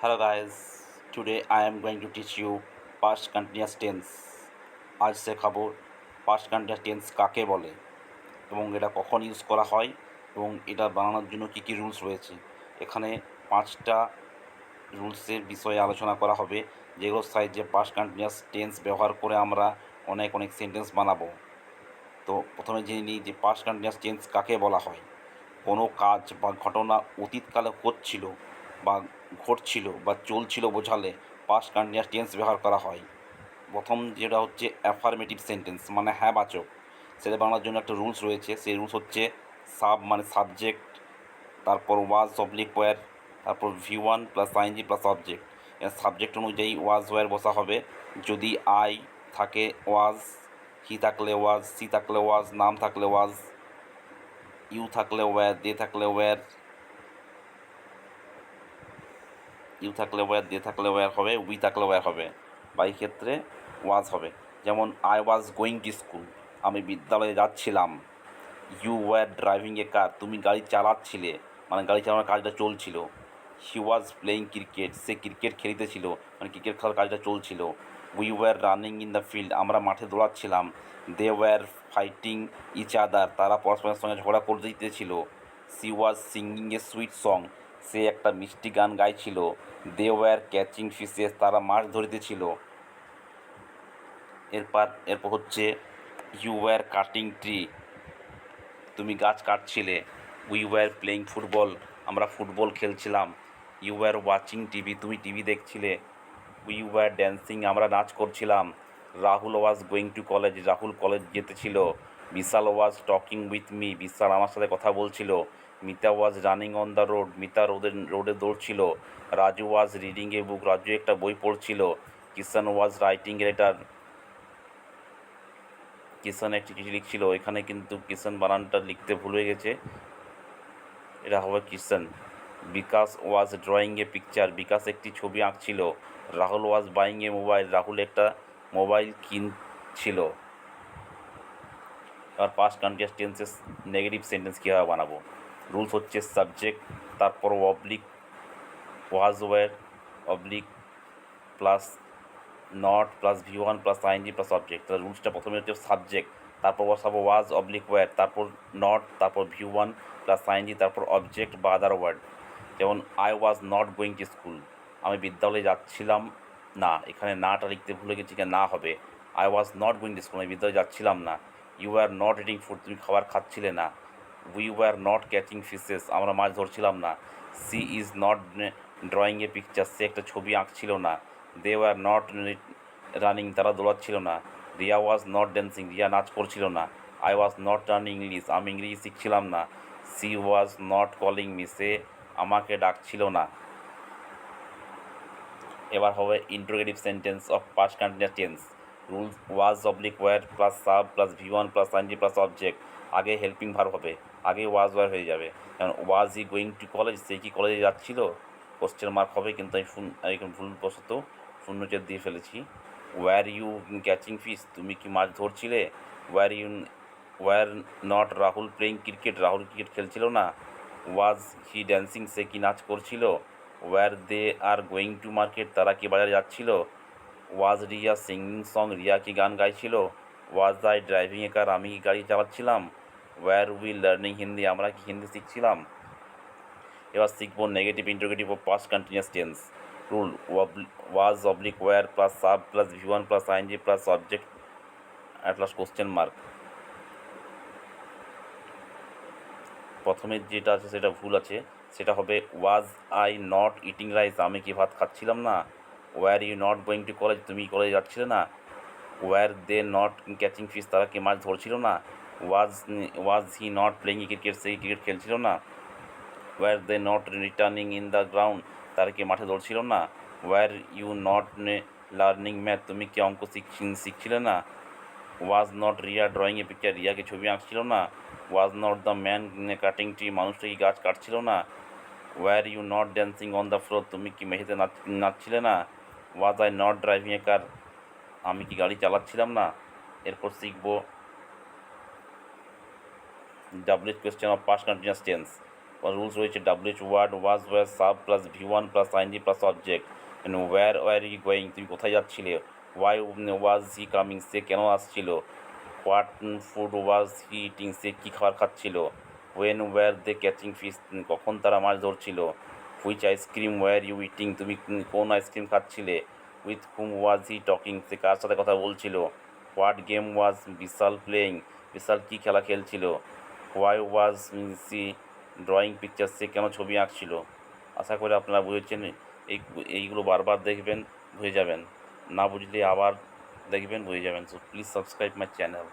Hello guys, today I am going to teach you past continuous tense. আজ শেখাবো past continuous tense কাকে বলে এবং এটা কখন ইউজ করা হয় এবং এটা বানানোর জন্য কী কী রুলস রয়েছে। এখানে 5টা রুলসের বিষয়ে আলোচনা করা হবে, যেগুলোর সাহায্যে past continuous tense ব্যবহার করে আমরা অনেক সেন্টেন্স বানাবো। তো প্রথমে জেনে নিই যে past continuous tense কাকে বলা হয়। কোনো কাজ বা ঘটনা অতীতকালে হচ্ছিল বা ঘটছিল বা চলছিল বোঝালে পাস্ট কন্টিনিউয়াস টেন্স ব্যবহার করা হয়। প্রথম যেটা হচ্ছে অ্যাফার্মেটিভ সেন্টেন্স মানে হ্যাঁ বাচক, সেটা বাংলার জন্য একটা রুলস রয়েছে। সেই রুলস হচ্ছে মানে সাবজেক্ট, তারপর ওয়াজ অবলিক ওয়্যার, তারপর V1 plus ING plus object. Subject অনুযায়ী ওয়াজ ওয়্যার বসা হবে। যদি আই থাকে ওয়াজ, হি থাকলে ওয়াজ, সি থাকলে ওয়াজ, নাম থাকলে ওয়াজ, ইউ থাকলে ওয়্যার, দে থাকলে ওয়্যার, ইউ থাকলে ওয়্যার, দে থাকলে ওয়্যার হবে, উই থাকলে ওয়্যার হবে, বা এই ক্ষেত্রে ওয়াজ হবে। যেমন I was going to school, আমি বিদ্যালয়ে যাচ্ছিলাম। You were driving a car, তুমি গাড়ি চালাচ্ছিলে, মানে গাড়ি চালানোর কাজটা চলছিল। হি ওয়াজ প্লেয়িং ক্রিকেট, সে ক্রিকেট খেলিতেছিল, মানে ক্রিকেট খেলার কাজটা চলছিল। We were running in the field, আমরা মাঠে দৌড়াচ্ছিলাম। They were fighting each other, তারা পরস্পরের সঙ্গে ঝগড়া করতে দিতেছিল। She was singing a sweet song, সে একটা মিষ্টি গান গাইছিল। দে ওয়্যার ক্যাচিং ফিশেস, তারা মাছ ধরিতেছিল। এরপর হচ্ছে ইউ ওয়্যার কাটিং ট্রি, তুমি গাছ কাটছিলে। উই ওয়্যার প্লেয়িং ফুটবল, আমরা ফুটবল খেলছিলাম। ইউ ওয়্যার ওয়াচিং টিভি, তুমি টিভি দেখছিলে। উই ওয়্যার ড্যান্সিং, আমরা নাচ করছিলাম। Rahul was going to college, Rahul college যেতেছিল। Vishal was talking with me, Vishal আমার সাথে কথা বলছিল। Mita was running on the road, Mita রোডে দৌড়ছিল। Raju was reading a book, Raju একটা বই পড়ছিল। কিষান ওয়াজ রাইটিং এ লেটার, কিষান একটি চিঠি লিখছিল। এখানে কিন্তু কিষান বানানটা লিখতে ভুল হয়ে গেছে, এটা হবে কিষান। বিকাশ was drawing a picture, Bikash একটি ছবি আঁকছিল। Rahul was buying a mobile, Rahul একটা মোবাইল কিনছিল। আর past continuous tenses negative sentence কীভাবে বানাবো। রুলস হচ্ছে সাবজেক্ট, তারপর oblique was were, oblique plus not plus V1 plus ING plus object. তাহলে রুলসটা প্রথমে হচ্ছে সাবজেক্ট, তারপর বসাবো ওয়াজ অবলিক ওয়্যার, তারপর নট, তারপর V1 প্লাস আইএনজি, তারপর অবজেক্ট বা আদার ওয়ার্ড। যেমন I was not going to school, আমি বিদ্যালয়ে যাচ্ছিলাম না, এখানে নাটা লিখতে ভুলে গেছি, না হবে I was not going to school, আমি বিদ্যালয়ে যাচ্ছিলাম না। You are not eating food, তুমি খাবার খাচ্ছিলে না। We were not catching fishes, আমরা মাছ ধরছিলাম না। She is not drawing a picture, সে একটা ছবি আঁকছিল না। দে ওয়ার নট রানিং, তারা দৌড়াচ্ছিল না। Riya was not dancing, Riya নাচ করছিল না। I was not learning English, আমি ইংরেজি শিখছিলাম না। She was not calling me, সে আমাকে ডাকছিল না। এবার হবে interrogative sentence of past continuous tense. Rules was oblique were plus sub plus V1 plus ING plus object. আগে হেল্পিং ভার্ব হবে, আগে ওয়াজ ওয়্যার হয়ে যাবে। কারণ was he going to college, সে কি কলেজে যাচ্ছিল, কোশ্চেন মার্ক হবে, কিন্তু আমি ভুলবশত শূন্যচ্ছেদ দিয়ে ফেলেছি। ওয়্যার ইউ ক্যাচিং ফিশ, তুমি কি মাছ ধরছিলে। Were not Rahul playing cricket, Rahul cricket খেলছিল না। ওয়াজ হি ড্যান্সিং, সে কি নাচ করছিল। Were they are going to market, তারা কি বাজারে যাচ্ছিল। Was Riya singing song, Riya কি গান গাইছিল। Was I driving a car, আমি কি গাড়ি চালাচ্ছিলাম। ওয়্যার উই লার্নিং হিন্দি, আমরা কি হিন্দি শিখছিলাম। এবার শিখবো নেগেটিভ ইন্টারোগেটিভ ও past continuous tense. Rule was oblique were plus sub plus V1 plus ING plus object at last question mark. প্রথমে যেটা আছে সেটা ভুল আছে, সেটা হবে was I not eating rice, আমি কি ভাত খাচ্ছিলাম না। Were you not going to college, তুমি কলেজে যাচ্ছিলে না। Were they not catching fish, তারা কি মাছ ধরছিল না। Was he not playing cricket, সেই ক্রিকেট খেলছিল না। Were they not returning in the ground, তারা কি মাঠে দৌড়ছিল না। Were you not learning math, তুমি কি অঙ্ক শিখছিলে না। Was not Riya drawing a picture, রিয়াকে ছবি আঁকছিল না। Was not the man cutting tree, মানুষটা কি গাছ কাটছিল না। Were you not dancing on the floor, তুমি কি মেঝেতে নাচছিলে না। ওয়াজ I not driving a car, আমি কি গাড়ি চালাচ্ছিলাম না। এরপর শিখব W question of past continuous tense. Rules রয়েছে WH word was sub plus V1 plus ING plus object. Were you going, তুমি কোথায় যাচ্ছিলে? ওয়াই ওয়াজ হি কামিং, সে কেন আসছিল? What food was he eating, সে কী খাবার খাচ্ছিল? When were they catching fish, কখন তারা মাছ ধরছিল? Which ice cream were you eating, তুমি কোন আইসক্রিম খাচ্ছিলে? With whom was he talking, সে কার সাথে কথা বলছিল? What game was Vishal playing, Vishal কী খেলা খেলছিল? Why was she drawing picture, সে কেন ছবি আঁকছিল? আশা করি আপনারা বুঝেছেন। এইগুলো বারবার দেখবেন, বুঝে যাবেন। না বুঝলে আবার দেখবেন, বুঝে যাবেন। So please subscribe my channel.